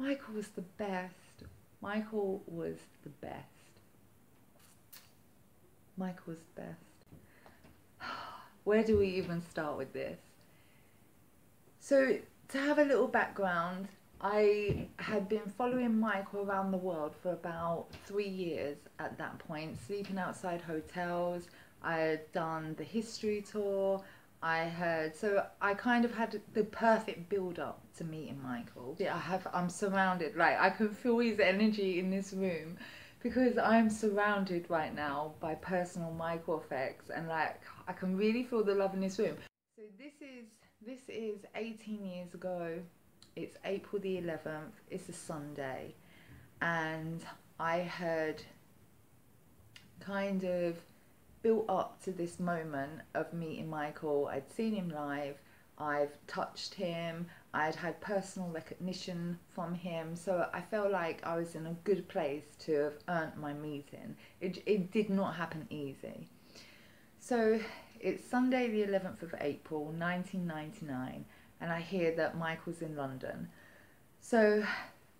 Michael was the best. Michael was the best. Michael was the best. Where do we even start with this? So, to have a little background, I had been following Michael around the world for about 3 years at that point, sleeping outside hotels. I had done the history tour. So I kind of had the perfect build up to meeting Michael. I'm surrounded, like I can feel his energy in this room because I'm surrounded right now by personal Michael effects, and like I can really feel the love in this room. So this is 18 years ago. It's April the 11th. It's a Sunday, and I had kind of built up to this moment of meeting Michael. I'd seen him live, I've touched him, I'd had personal recognition from him, so I felt like I was in a good place to have earned my meeting. It did not happen easy. So it's Sunday the 11th of April 1999, and I hear that Michael's in London. So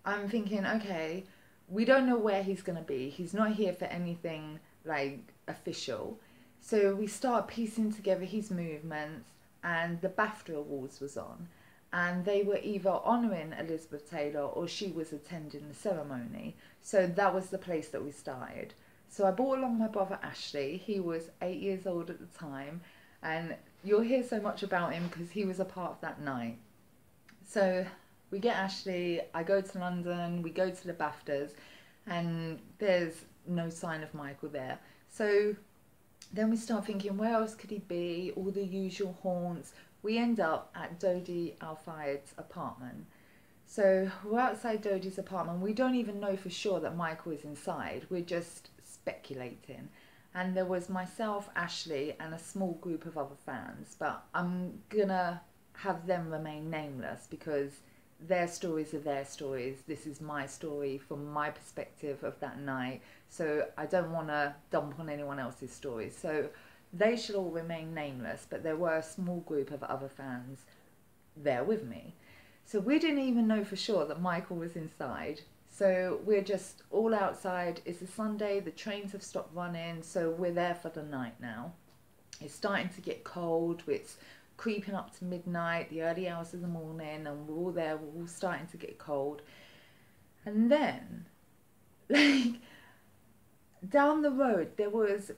I'm thinking, okay, we don't know where he's going to be. He's not here for anything like official. So we start piecing together his movements, and the BAFTA Awards was on, and they were either honouring Elizabeth Taylor or she was attending the ceremony. So that was the place that we started. So I brought along my brother Ashley. He was 8 years old at the time, and you'll hear so much about him because he was a part of that night. So we get Ashley, I go to London, we go to the BAFTAs, and there's no sign of Michael there. So then we start thinking, where else could he be? All the usual haunts. We end up at Dodi Al-Fayed's apartment. So we're outside Dodi's apartment. We don't even know for sure that Michael is inside. We're just speculating. And there was myself, Ashley, and a small group of other fans. But I'm gonna have them remain nameless because their stories are their stories. This is my story from my perspective of that night. So I don't want to dump on anyone else's stories. So they should all remain nameless, but there were a small group of other fans there with me. So we didn't even know for sure that Michael was inside. So we're just all outside. It's a Sunday, the trains have stopped running, so we're there for the night now. It's starting to get cold. It's creeping up to midnight, the early hours of the morning, and we're all there, we're all starting to get cold. And then, like, down the road, there was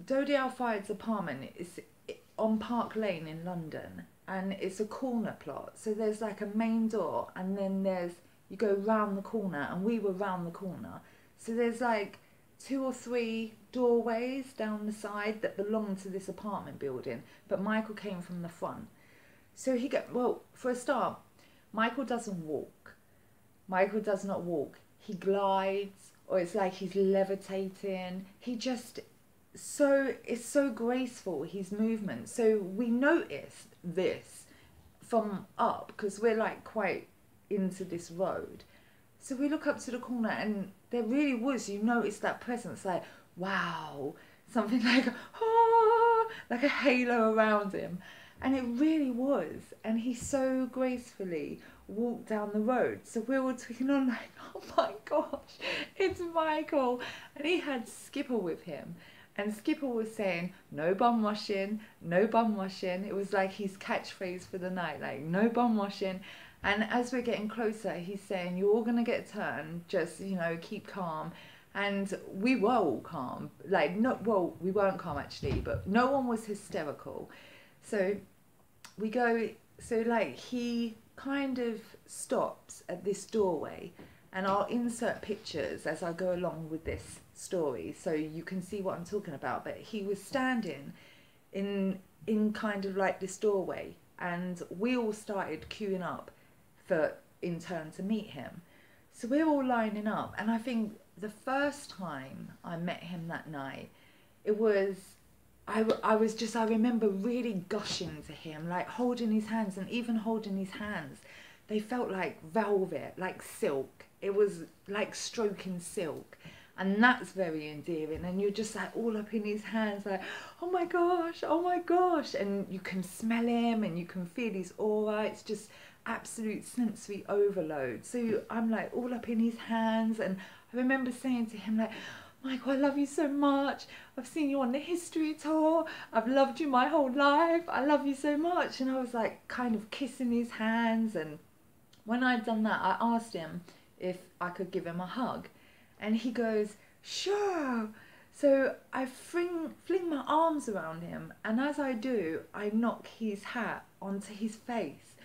Dodi Al-Fayed's apartment. It's on Park Lane in London, and it's a corner plot. So there's like a main door, and then you go round the corner, and we were round the corner. So there's like 2 or 3 doorways down the side that belong to this apartment building, but Michael came from the front. So well, for a start, Michael doesn't walk. Michael does not walk. He glides, or it's like he's levitating. It's so graceful, his movement. So we noticed this from up, because we're like quite into this road. So we look up to the corner, and there really was, you notice that presence, like, wow, something like, like a halo around him. And it really was. And he so gracefully walked down the road. So we were tweaking on like, oh my gosh, it's Michael. And he had Skipper with him. And Skipper was saying, no bum washing, no bum washing. It was like his catchphrase for the night, like, no bum washing. And as we're getting closer, he's saying, you're all going to get a turn, just, you know, keep calm. And we were all calm. Like, we weren't calm actually, but no one was hysterical. So we go, so like he kind of stops at this doorway, and I'll insert pictures as I go along with this story so you can see what I'm talking about. But he was standing in kind of like this doorway, and we all started queuing up in turn to meet him. So we're all lining up, and I think the first time I met him that night, it was, I remember really gushing to him, like holding his hands, and even holding his hands, they felt like velvet, like silk. It was like stroking silk, and that's very endearing. And you're just like all up in his hands, like, oh my gosh, and you can smell him and you can feel his aura. It's just absolute sensory overload. So I'm like all up in his hands, and I remember saying to him like, Michael, I love you so much. I've seen you on the history tour. I've loved you my whole life. I love you so much. And I was like kind of kissing his hands. And when I'd done that, I asked him if I could give him a hug. And he goes, sure. So I fling my arms around him. And as I do, I knock his hat onto his face.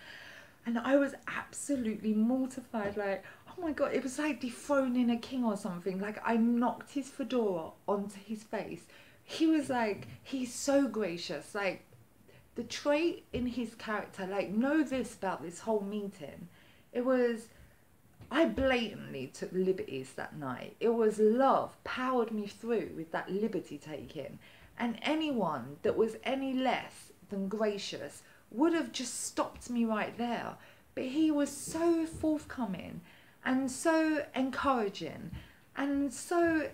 And I was absolutely mortified, like, oh my God, it was like dethroning a king or something. Like, I knocked his fedora onto his face. He was like, he's so gracious. Like, the trait in his character, like, know this about this whole meeting. It was, I blatantly took liberties that night. It was love powered me through with that liberty taking. And anyone that was any less than gracious would have just stopped me right there. But he was so forthcoming and so encouraging, and so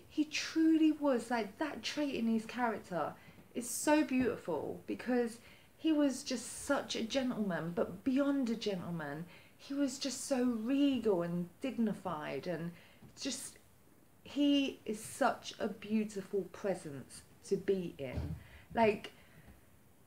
he truly was like, that trait in his character is so beautiful, because he was just such a gentleman, but beyond a gentleman, he was just so regal and dignified, and just, he is such a beautiful presence to be in. Like,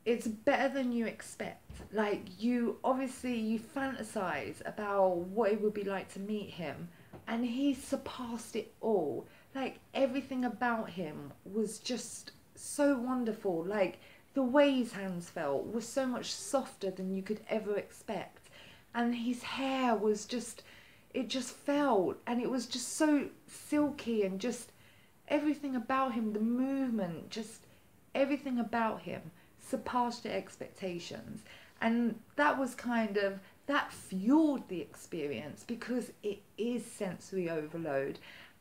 it's better than you expect. Like, you fantasize about what it would be like to meet him, and he surpassed it all. Like, everything about him was just so wonderful. Like, the way his hands felt was so much softer than you could ever expect. And his hair was just, it just felt, and it was just so silky, and just everything about him, the movement, just everything about him surpassed your expectations. And that was kind of, that fueled the experience, because it is sensory overload,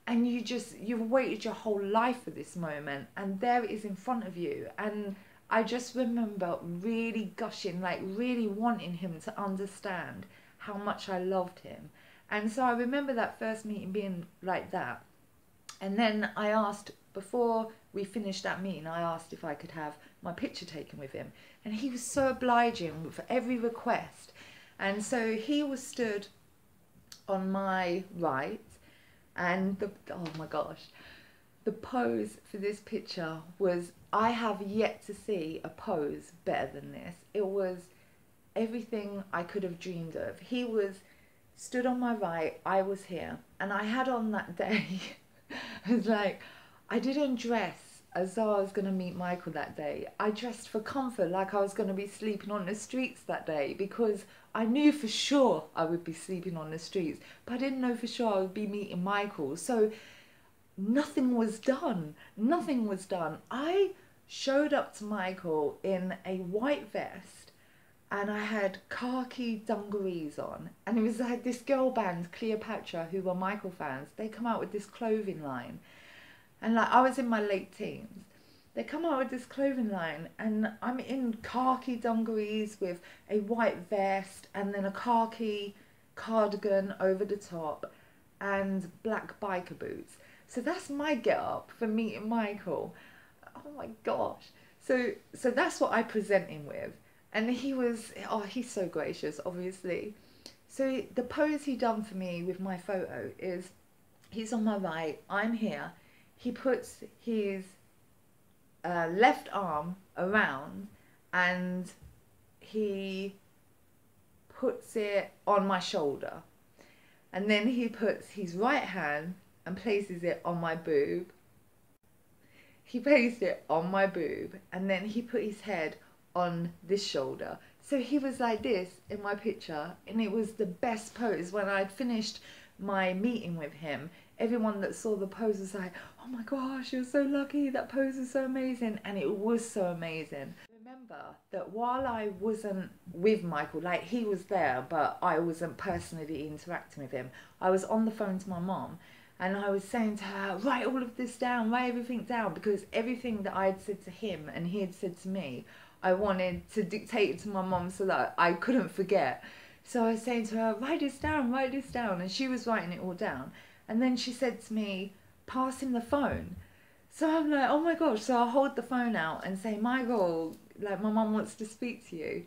and you've waited your whole life for this moment, and there it is in front of you. And I just remember really gushing, like really wanting him to understand how much I loved him. And so I remember that first meeting being like that. And then I asked, before we finished that meeting, I asked if I could have my picture taken with him. And he was so obliging for every request. And so he was stood on my right, and oh my gosh, the pose for this picture was, I have yet to see a pose better than this. It was everything I could have dreamed of. He was stood on my right, I was here, and I had on that day, I was like, I didn't dress as though I was going to meet Michael that day. I dressed for comfort, like I was going to be sleeping on the streets that day, because I knew for sure I would be sleeping on the streets, but I didn't know for sure I would be meeting Michael. So nothing was done. Nothing was done. I showed up to Michael in a white vest, and I had khaki dungarees on, and it was like this girl band, Cleopatra, who were Michael fans. They come out with this clothing line, and like, I was in my late teens. They come out with this clothing line, and I'm in khaki dungarees with a white vest, and then a khaki cardigan over the top, and black biker boots. So that's my get up for meeting Michael. Oh my gosh. So that's what I present him with. And he was, oh, he's so gracious, obviously. So the pose he done for me with my photo is, he's on my right, I'm here. He puts his left arm around, and he puts it on my shoulder. And then he puts his right hand and places it on my boob. He placed it on my boob, and then he put his head on this shoulder. So he was like this in my picture, and it was the best pose. When I'd finished my meeting with him, everyone that saw the pose was like, oh my gosh, you're so lucky, that pose is so amazing. And it was so amazing. Remember that while I wasn't with Michael, like he was there, but I wasn't personally interacting with him, I was on the phone to my mom, and I was saying to her, write all of this down, write everything down, because everything that I had said to him and he had said to me, I wanted to dictate it to my mom so that I couldn't forget. So I was saying to her, write this down, and she was writing it all down. And then she said to me, pass him the phone. So I'm like, oh my gosh. So I hold the phone out and say, Michael, like, my mum wants to speak to you.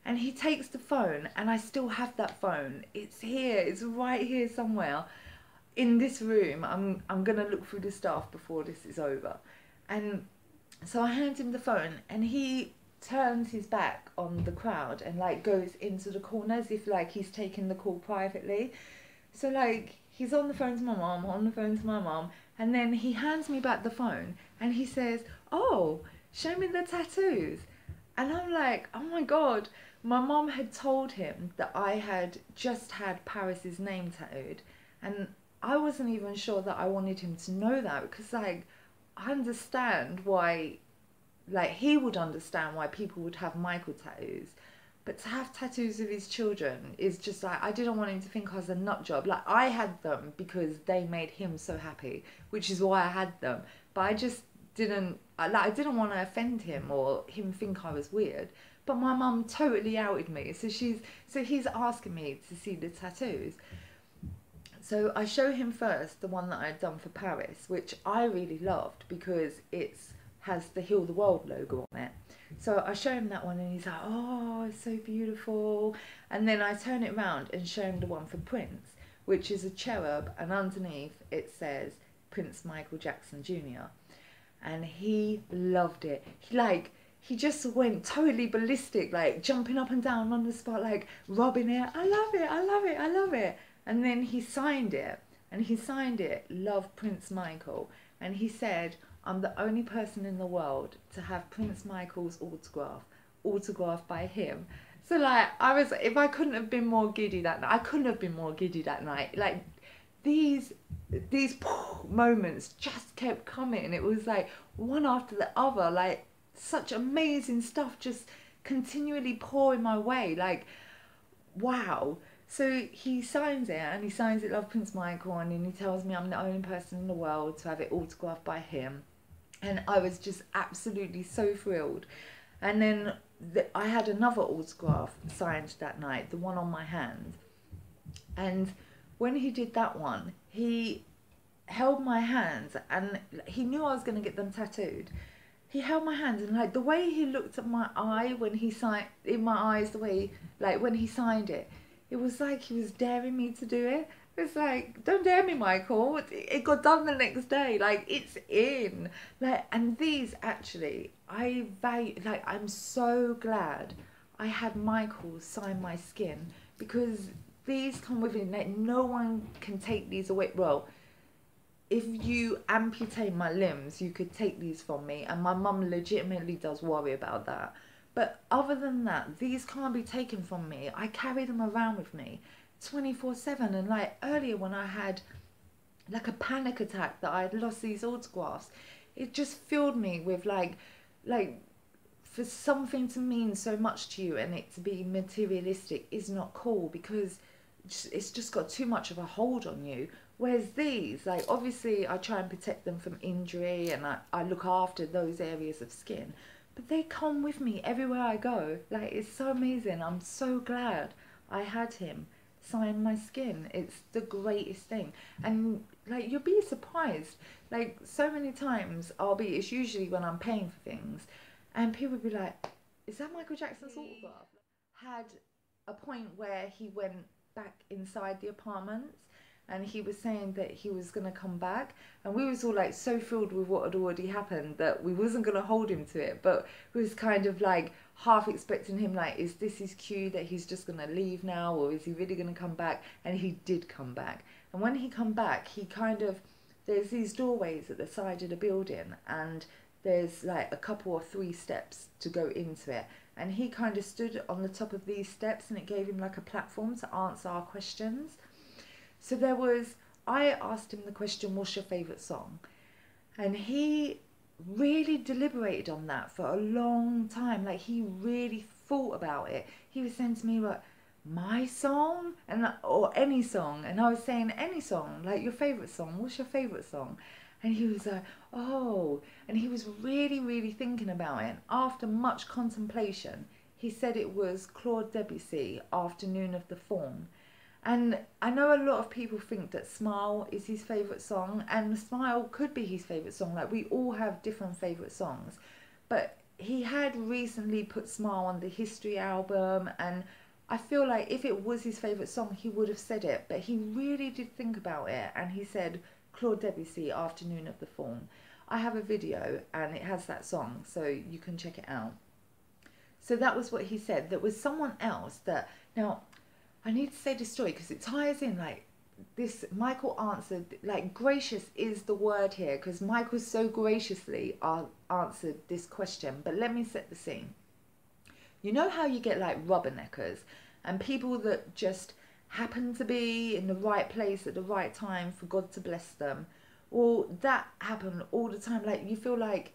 And he takes the phone, and I still have that phone. It's here. It's right here somewhere in this room. I'm gonna look through the stuff before this is over. And so I hand him the phone, and he turns his back on the crowd and like goes into the corner as if like he's taking the call privately. So like he's on the phone to my mom, on the phone to my mom, and then he hands me back the phone and he says, "Oh, show me the tattoos." And I'm like, oh my God. My mom had told him that I had just had Paris's name tattooed, and I wasn't even sure that I wanted him to know that, because like I understand why, like he would understand why people would have Michael tattoos, but to have tattoos of his children is just like, I didn't want him to think I was a nut job. Like I had them because they made him so happy, which is why I had them. But I just didn't, I didn't want to offend him or him think I was weird. But my mum totally outed me, so he's asking me to see the tattoos. So I show him first the one that I'd done for Paris, which I really loved because it's has the Heal the World logo on it. So I show him that one and he's like, oh, it's so beautiful. And then I turn it around and show him the one for Prince, which is a cherub, and underneath it says Prince Michael Jackson Jr. And he loved it. He just went totally ballistic, like jumping up and down on the spot, like rubbing it. I love it, I love it, I love it. And then he signed it, and he signed it, Love Prince Michael. And he said, I'm the only person in the world to have Prince Michael's autographed by him. So like, if I couldn't have been more giddy that night, I couldn't have been more giddy that night. Like these moments just kept coming. It was like one after the other, like such amazing stuff just continually pouring my way. Like, wow. So he signs it, and he signs it Love Prince Michael, and then he tells me I'm the only person in the world to have it autographed by him. And I was just absolutely so thrilled. And then I had another autograph signed that night, the one on my hand. And when he did that one, he held my hands, and he knew I was going to get them tattooed. He held my hands, and like the way he looked at my eye when he signed, in my eyes, the way like when he signed it, it was like he was daring me to do it. It's like, don't dare me, Michael. It got done the next day. Like, it's in. Like, and these actually, I value. Like, I'm so glad I had Michael sign my skin, because these come with it. Like, no one can take these away. Well, if you amputate my limbs, you could take these from me, and my mum legitimately does worry about that. But other than that, these can't be taken from me. I carry them around with me 24/7. And like earlier when I had like a panic attack that I had lost these autographs, it just filled me with like for something to mean so much to you and it to be materialistic is not cool, because it's just got too much of a hold on you. Whereas these, like, obviously I try and protect them from injury, and I look after those areas of skin, but they come with me everywhere I go. Like, it's so amazing. I'm so glad I had him sign my skin. It's the greatest thing. And like, you'll be surprised, like so many times it's usually when I'm paying for things, and people be like, is that Michael Jackson's autograph? Had a point where he went back inside the apartments, and he was saying that he was going to come back, and we was all like so filled with what had already happened that we wasn't going to hold him to it, but we was kind of like half expecting him, like, is this his cue that he's just going to leave now, or is he really going to come back? And he did come back. And when he come back, he kind of, there's these doorways at the side of the building, and there's like a couple or 3 steps to go into it, and he kind of stood on the top of these steps, and it gave him like a platform to answer our questions. So I asked him the question, what's your favourite song? And he really deliberated on that for a long time. Like, he really thought about it. He was saying to me, like, my song? Or any song. And I was saying, any song, like your favourite song. What's your favourite song? And he was like, oh. And he was really, really thinking about it. And after much contemplation, he said it was Claude Debussy, Afternoon of the Faun. And I know a lot of people think that Smile is his favourite song, and Smile could be his favourite song. Like, we all have different favourite songs. But he had recently put Smile on the History album, and I feel like if it was his favourite song, he would have said it, but he really did think about it, and he said Claude Debussy, Afternoon of the Faun. I have a video and it has that song, so you can check it out. So that was what he said. There was someone else that, now I need to say the story because it ties in, like, this. Michael answered, like, gracious is the word here, because Michael so graciously answered this question. But let me set the scene. You know how you get like rubberneckers and people that just happen to be in the right place at the right time for God to bless them? Well, that happened all the time. Like, you feel like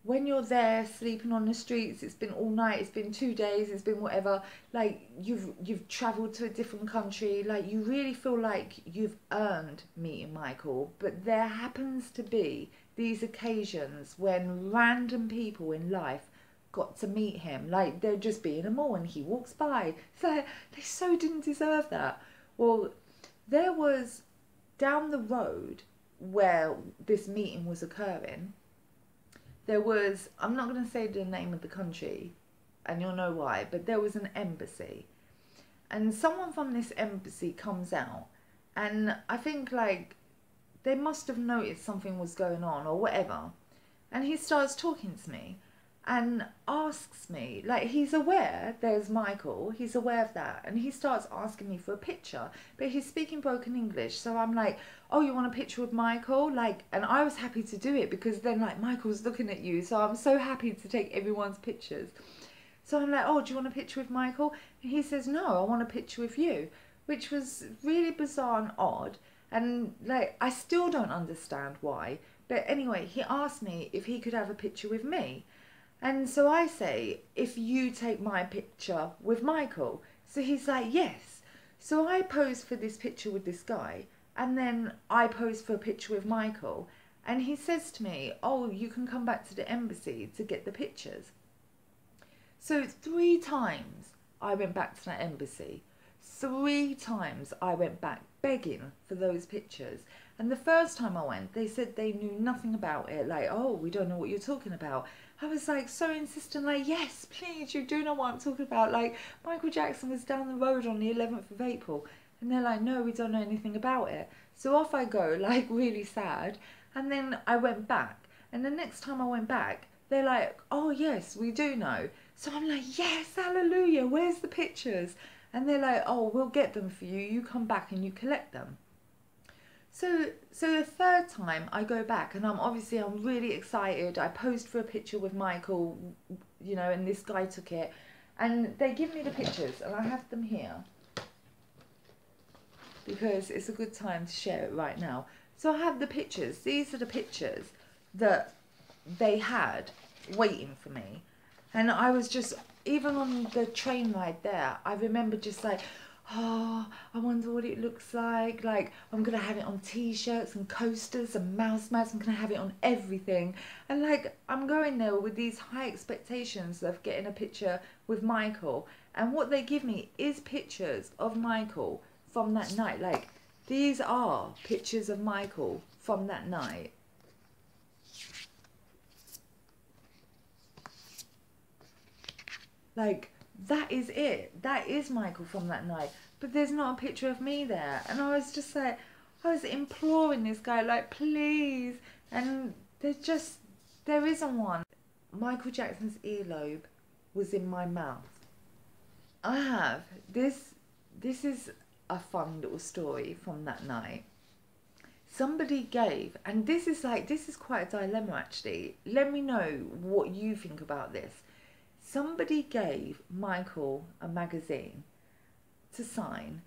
when you're there sleeping on the streets, it's been all night, it's been 2 days, it's been whatever, like you've traveled to a different country, like you really feel like you've earned meeting Michael. But there happens to be these occasions when random people in life got to meet him, like they'll just be in a mall and he walks by. It's like, they so didn't deserve that. Well, there was, down the road where this meeting was occurring, there was, I'm not going to say the name of the country, and you'll know why, but there was an embassy. And someone from this embassy comes out, and I think, like, they must have noticed something was going on or whatever. And he starts talking to me and asks me, like, he's aware there's Michael, he's aware of that, and he starts asking me for a picture, but he's speaking broken English. So I'm like, oh, you want a picture with Michael? Like, and I was happy to do it because then, like, Michael's looking at you, so I'm so happy to take everyone's pictures. So I'm like, oh, do you want a picture with Michael? And he says, no, I want a picture with you, which was really bizarre and odd. And, like, I still don't understand why. But anyway, he asked me if he could have a picture with me. And so I say, if you take my picture with Michael. So he's like, yes. So I pose for this picture with this guy, and then I pose for a picture with Michael. And he says to me, oh, you can come back to the embassy to get the pictures. So 3 times I went back to that embassy. 3 times I went back begging for those pictures. And the first time I went, they said they knew nothing about it. Like, oh, we don't know what you're talking about. I was like so insistent, like, yes, please, you do know what I'm talking about. Like, Michael Jackson was down the road on the 11th of April. And they're like, no, we don't know anything about it. So off I go, like, really sad. And then I went back. And the next time I went back, they're like, oh, yes, we do know. So I'm like, yes, hallelujah, where's the pictures? And they're like, oh, we'll get them for you. You come back and you collect them. So the 3rd time I go back, and I'm really excited. I posed for a picture with Michael, you know, and this guy took it. And they give me the pictures, and I have them here because it's a good time to share it right now. So I have the pictures. These are the pictures that they had waiting for me. And I was just, even on the train ride there, I remember just like, oh, I wonder what it looks like. Like, I'm going to have it on t-shirts and coasters and mouse mats. I'm going to have it on everything. And like, I'm going there with these high expectations of getting a picture with Michael. And what they give me is pictures of Michael from that night. Like, these are pictures of Michael from that night. Like, that is it. That is Michael from that night. But there's not a picture of me there. And I was just like, I was imploring this guy, like, please. And there isn't one. Michael Jackson's earlobe was in my mouth. I have. This is a fun little story from that night. Somebody gave, and this is quite a dilemma actually. Let me know what you think about this. Somebody gave Michael a magazine to sign,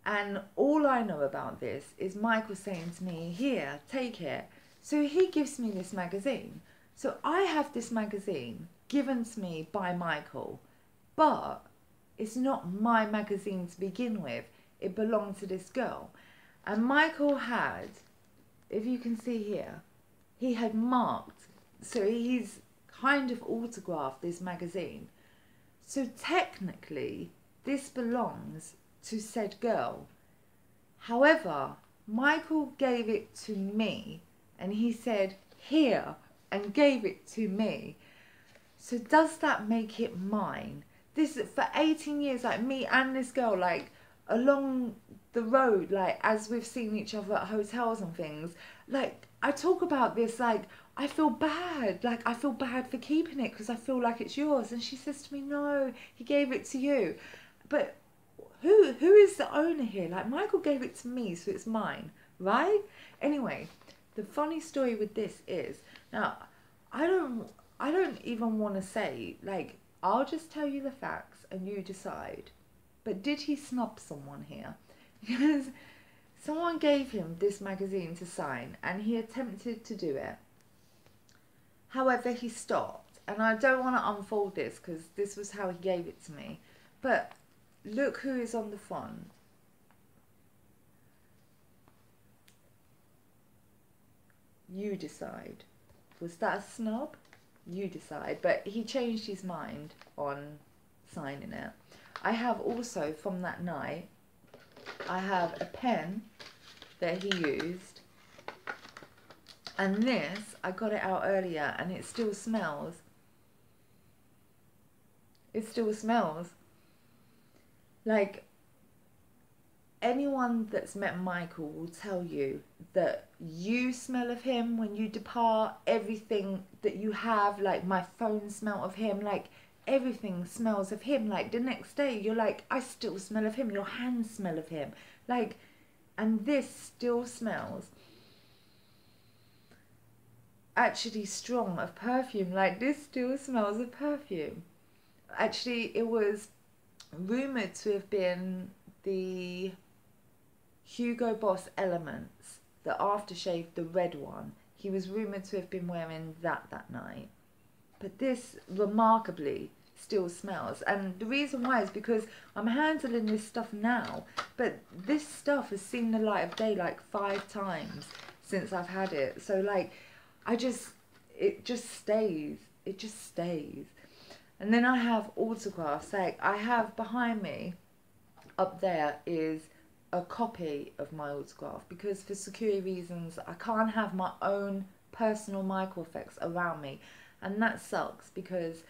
and all I know about this is Michael saying to me, here, take it. So he gives me this magazine. So I have this magazine given to me by Michael, but it's not my magazine to begin with. It belonged to this girl. And Michael had, if you can see here, he had marked, so he's kind of autographed this magazine. So technically, this belongs to said girl. However, Michael gave it to me, and he said, here, and gave it to me. So does that make it mine? This, for 18 years, like me and this girl, like along the road, like as we've seen each other at hotels and things, like I talk about this, like I feel bad, like I feel bad for keeping it because I feel like it's yours. And she says to me, no, he gave it to you. But who is the owner here? Like Michael gave it to me, so it's mine, right? Anyway, the funny story with this is, now I don't even want to say, like, I'll just tell you the facts and you decide. But did he snub someone here? Because someone gave him this magazine to sign and he attempted to do it. However, he stopped. And I don't want to unfold this because this was how he gave it to me. But look who is on the front. You decide. Was that a snub? You decide. But he changed his mind on signing it. I have also, from that night, I have a pen that he used. And this, I got it out earlier and it still smells. It still smells. Like, anyone that's met Michael will tell you that you smell of him when you depart. Everything that you have, like my phone smell of him, like everything smells of him. Like the next day you're like, I still smell of him. Your hands smell of him. Like, and this still smells actually strong of perfume. Like this still smells of perfume. Actually, it was rumoured to have been the Hugo Boss Elements, the aftershave, the red one. He was rumoured to have been wearing that night. But this, remarkably, still smells. And the reason why is because I'm handling this stuff now, but this stuff has seen the light of day like 5 times since I've had it. So like, it just stays. It just stays. And then I have autographs. Like I have behind me, up there is a copy of my autograph, because for security reasons I can't have my own personal Michael effects around me, and that sucks because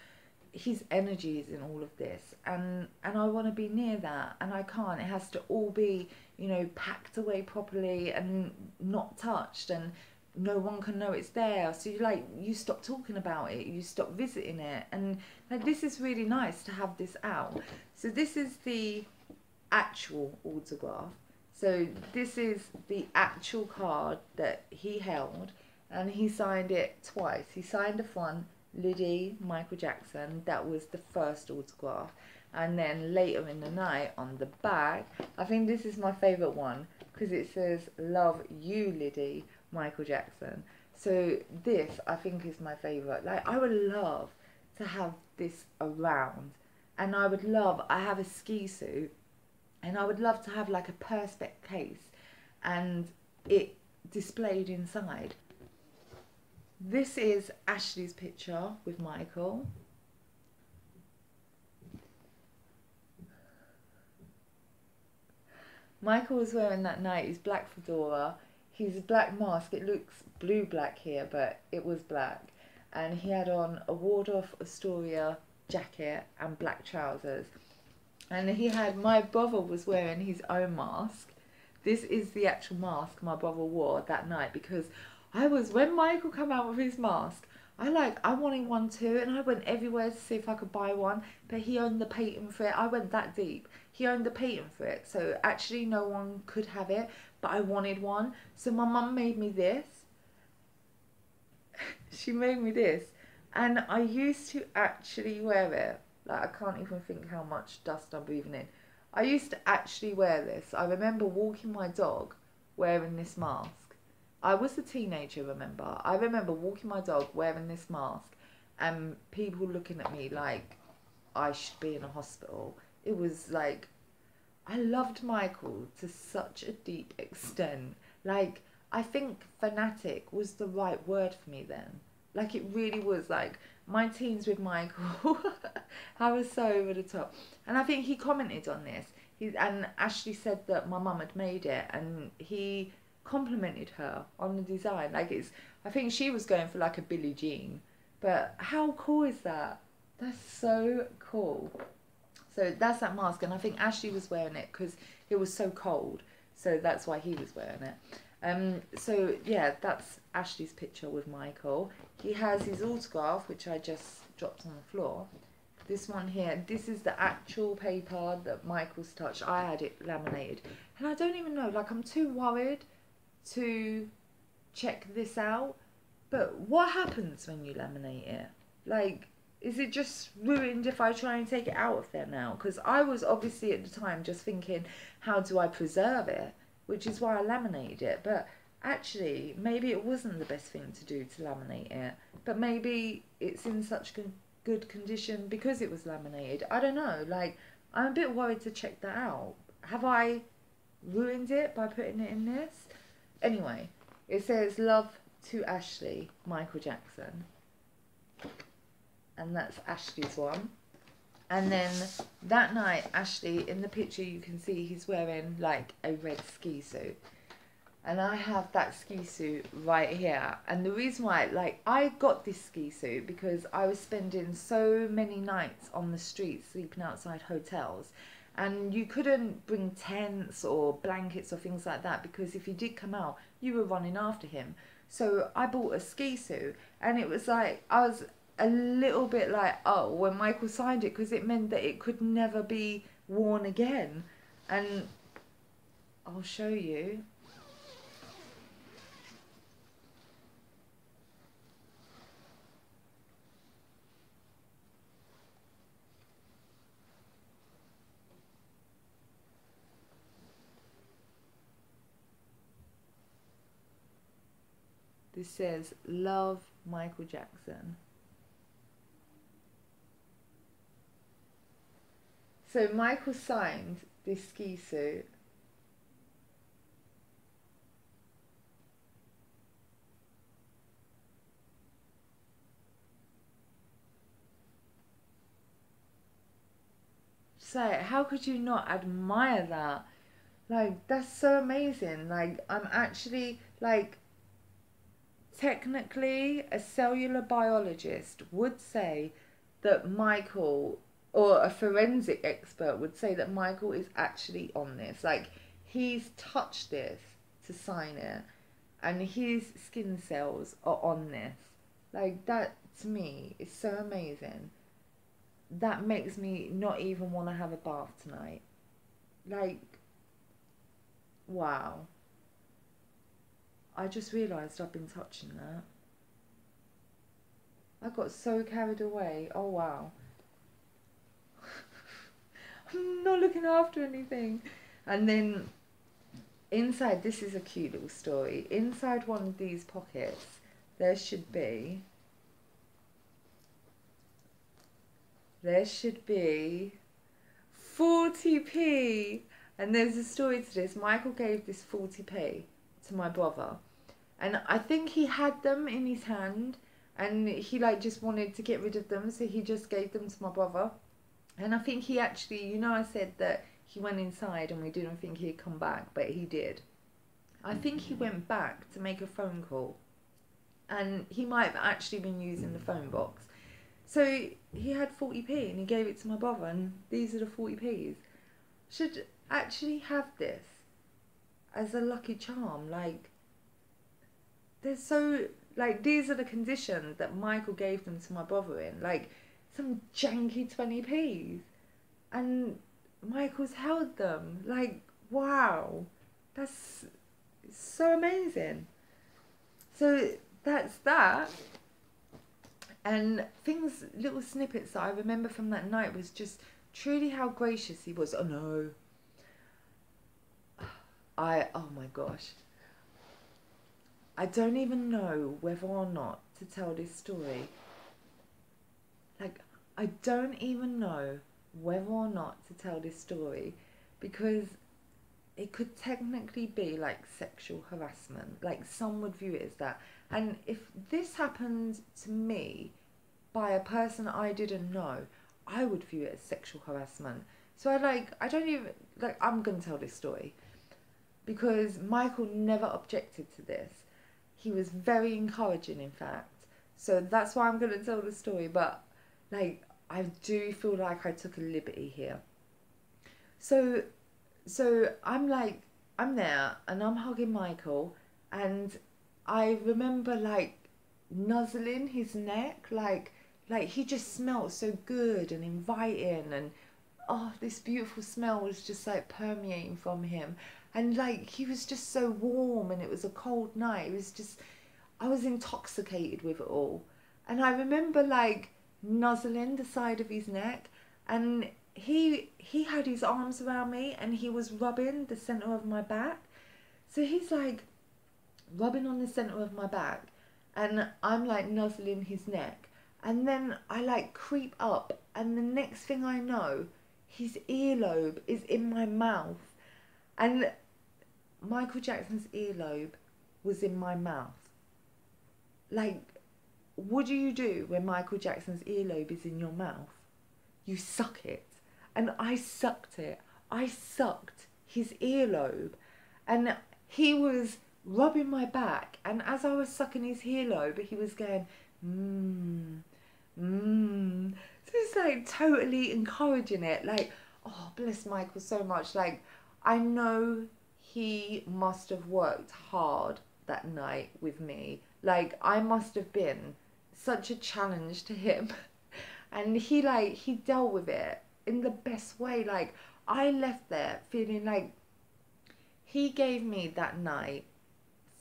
his energy is in all of this, and I want to be near that, and I can't. It has to all be, you know, packed away properly and not touched, and no one can know it's there. So you stop talking about it, you stop visiting it, and like this is really nice to have this out. So this is the actual autograph. So this is the actual card that he held, and he signed it twice. He signed the front, Liddy, Michael Jackson. That was the first autograph. And then later in the night on the back, I think this is my favourite one because it says, love you, Liddy, Michael Jackson. So this I think is my favourite. Like I would love to have this around, and I have a ski suit, and I would love to have like a perspex case and it displayed inside. This is Ashley's picture with Michael. Michael was wearing that night his black fedora, his black mask. It looks blue-black here, but it was black. And he had on a Waldorf Astoria jacket and black trousers. And my brother was wearing his own mask. This is the actual mask my brother wore that night, because when Michael came out with his mask, I wanted one too, and I went everywhere to see if I could buy one, but he owned the patent for it. I went that deep. He owned the patent for it, so actually no one could have it, but I wanted one. So my mum made me this. She made me this, and I used to actually wear it. Like, I can't even think how much dust I'm breathing in. I used to actually wear this. I remember walking my dog wearing this mask. I was a teenager, remember. I remember walking my dog wearing this mask and people looking at me like I should be in a hospital. It was like, I loved Michael to such a deep extent. Like, I think fanatic was the right word for me then. Like, it really was. Like, my teens with Michael, I was so over the top. And I think he commented on this. And Ashley said that my mum had made it, and he complimented her on the design. Like, I think she was going for like a Billie Jean But how cool is that? That's so cool. So that's that mask, and I think Ashley was wearing it because it was so cold. So that's why he was wearing it. So yeah, that's Ashley's picture with Michael. He has his autograph, which I just dropped on the floor. This one here, this is the actual paper that Michael's touched. I had it laminated. And I don't even know, like, I'm too worried to check this out. But what happens when you laminate it? Like, is it just ruined if I try and take it out of there now? Because I was obviously at the time just thinking, how do I preserve it? Which is why I laminated it. But actually, maybe it wasn't the best thing to do to laminate it. But maybe it's in such good condition because it was laminated. I don't know. Like, I'm a bit worried to check that out. Have I ruined it by putting it in this? Anyway, it says, "Love to Ashley, Michael Jackson." And that's Ashley's one. And then that night, Ashley, in the picture you can see he's wearing like a red ski suit. And I have that ski suit right here. And the reason why, like, I got this ski suit because I was spending so many nights on the streets sleeping outside hotels. And you couldn't bring tents or blankets or things like that because if you did come out, you were running after him. So I bought a ski suit, and it was like, I was a little bit like, oh, when Michael signed it, because it meant that it could never be worn again. And I'll show you. This says, "Love, Michael Jackson." So Michael signed this ski suit. So how could you not admire that? Like, that's so amazing. Like, I'm actually, like, technically a cellular biologist would say that Michael, or a forensic expert would say that Michael is actually on this. Like, he's touched this to sign it, and his skin cells are on this. Like, that to me is so amazing. That makes me not even want to have a bath tonight. Like, wow. I just realised I've been touching that. I got so carried away. Oh, wow. I'm not looking after anything. And then inside, this is a cute little story. Inside one of these pockets, there should be 40p. And there's a story to this. Michael gave this 40p to my brother. And I think he had them in his hand. And he like just wanted to get rid of them. So he just gave them to my brother. And I think he actually, you know, I said that he went inside and we didn't think he'd come back. But he did. I think he went back to make a phone call. And he might have actually been using the phone box. So he had 40p and he gave it to my brother, and these are the 40p's. Should actually have this as a lucky charm. Like, they're so, like, these are the conditions that Michael gave them to my brother in. Like, some janky 20p's. And Michael's held them. Like, wow. That's so amazing. So that's that. And things, little snippets that I remember from that night was just truly how gracious he was. Oh no. Oh my gosh. I don't even know whether or not to tell this story. Like, I don't even know whether or not to tell this story because it could technically be like sexual harassment. Like, some would view it as that. And if this happened to me by a person I didn't know, I would view it as sexual harassment. So I'm going to tell this story because Michael never objected to this. He was very encouraging, in fact. So that's why I'm going to tell the story. But like, I do feel like I took a liberty here. So, I'm like, I'm there and I'm hugging Michael, and I remember like nuzzling his neck, like he just smelled so good and inviting, and oh, this beautiful smell was just like permeating from him, and like he was just so warm, and it was a cold night. It was just, I was intoxicated with it all. And I remember like nuzzling the side of his neck, and he had his arms around me and he was rubbing the center of my back. So he's like rubbing on the center of my back, and I'm like nuzzling his neck. And then I like creep up, and the next thing I know, his earlobe is in my mouth. And Michael Jackson's earlobe was in my mouth. Like, what do you do when Michael Jackson's earlobe is in your mouth? You suck it. And I sucked it. I sucked his earlobe. And he was rubbing my back. And as I was sucking his earlobe, he was going, mmm, mmm. So it's like totally encouraging it. Like, oh, bless Michael so much. Like, I know he must have worked hard that night with me. Like, I must have been such a challenge to him. And he dealt with it in the best way. Like, I left there feeling like he gave me that night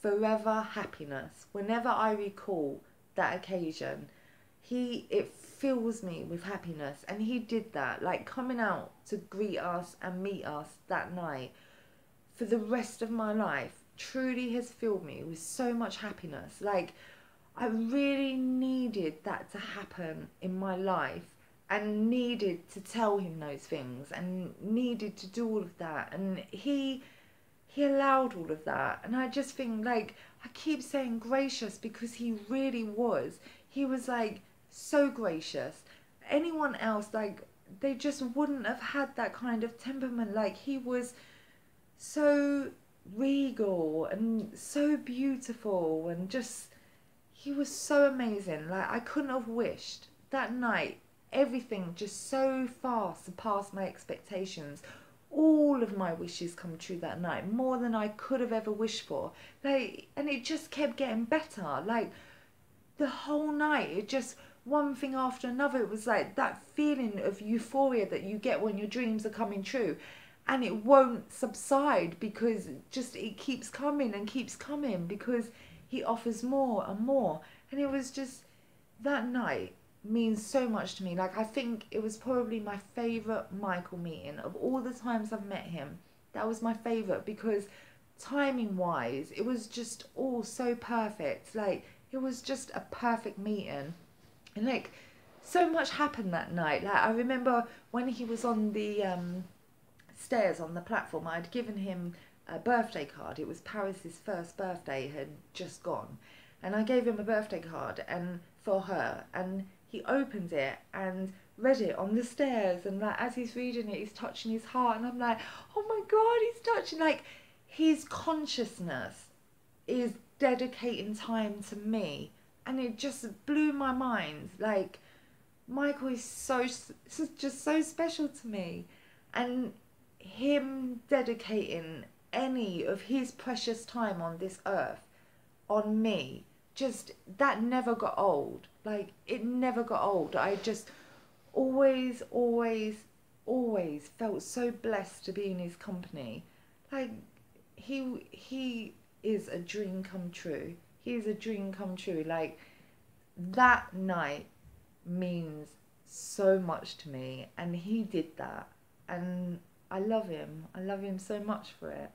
forever happiness. Whenever I recall that occasion, it fills me with happiness. And he did that, like coming out to greet us and meet us that night for the rest of my life, truly has filled me with so much happiness. Like, I really needed that to happen in my life, and needed to tell him those things, and needed to do all of that. And he allowed all of that. And I just think, like, I keep saying gracious because he really was. He was like so gracious. Anyone else, like, they just wouldn't have had that kind of temperament. Like, he was so regal and so beautiful, and just, he was so amazing. Like, I couldn't have wished that night. Everything just so far surpassed my expectations. All of my wishes come true that night, more than I could have ever wished for. Like, and it just kept getting better. Like, the whole night, it just, one thing after another. It was like that feeling of euphoria that you get when your dreams are coming true. And it won't subside, because just it keeps coming and keeps coming, because he offers more and more. And it was just, that night means so much to me. Like, I think it was probably my favourite Michael meeting of all the times I've met him. That was my favourite, because timing wise, it was just all so perfect. Like, it was just a perfect meeting. And like, so much happened that night. Like, I remember when he was on the stairs on the platform, I'd given him a birthday card. It was Paris's first birthday, had just gone, and I gave him a birthday card and for her, and he opened it and read it on the stairs, and like, as he's reading it, he's touching his heart, and I'm like, oh my god, he's touching, like, his consciousness is dedicating time to me. And it just blew my mind. Like, Michael is just so special to me, and him dedicating any of his precious time on this earth on me, just, that never got old. Like, it never got old. I just always felt so blessed to be in his company. Like, he is a dream come true. He is a dream come true. Like, that night means so much to me, and he did that, and I love him. I love him so much for it.